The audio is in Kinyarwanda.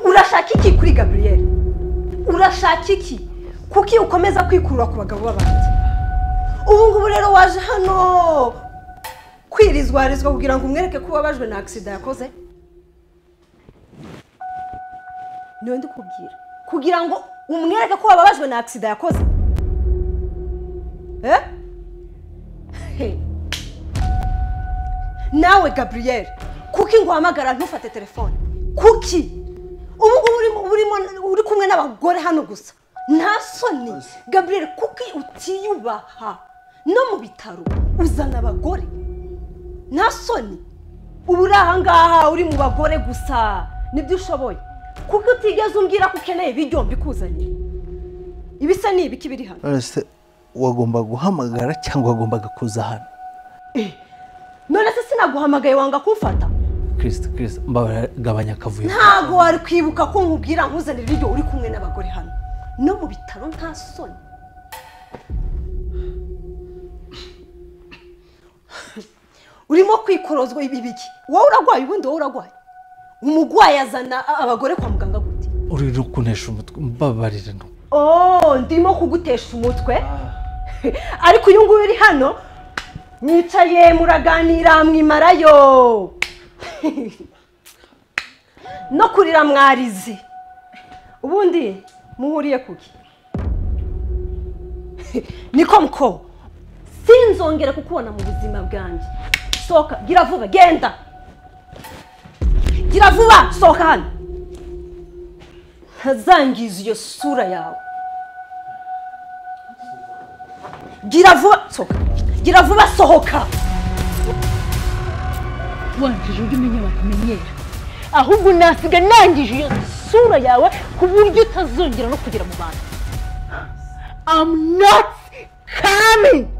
urashaka iki kuri Gabriel? Urashaka iki? Kuki ukomeza kwikurura ku bagabo babandi? Ubu ngubu rero waje hano kwirizwarizwa kugira ngo umwereke ko babajwe na accident yakoze? Niwe ndikubwira. Kugira ngo umwereke ko babajwe na accident yakoze? Nawe Gabriel, kuki nguhamagara ntufate telefone? Kuki? Ubu uri kumwe n'abagore hano gusa. Nta soni. Gabriel, kuki utiyubaha? No mu bitaro uzana abagore. Nta soni. Ubu rahangaha uri mu bagore gusa. Nibyo ushoboye. Kuki utigeze umbwira ko ukeneye ibiryo mbikuzanye? Ibisa ni ibiki biri hano? Wagomba guhamagara cyangwa wagombaga kuza hano? None se sinaguhamagaye wanga kumfata? Kristo mbagabanya akavuyo. Ntago wari kwibuka ko nkubwira nkuzanira ibiryo uri kumwe n'abagore hano. No mu bitaro nta soni. Urimo kwikorozwa ibibiki. Wowe uragwaye ubundi wowe uragwaye. Umugwaye azana abagore kwa muganga gute? Uri rukunesha umutwe mbabarira no. Ndimo kugutesha umutwe. Ariko uyu nguyu uri hano nicaye muraganira mwimarayo. No kurira mwarize. Ubundi muhuriye kuki? Niko mko. Sinzongera kukubona mu buzima bwanjye. Soka, gira vuba, genda. Gira vuba, soka hano. Ntazangiza iyo sura yawe. Gira vuba, soka. Gira vuba, sohoka. Wanjije ujye umenya bakumenyera. Ahubwo nasiga nangije iyo sura yawe ku buryo utazongera no kugira mu bantu. I'm not coming.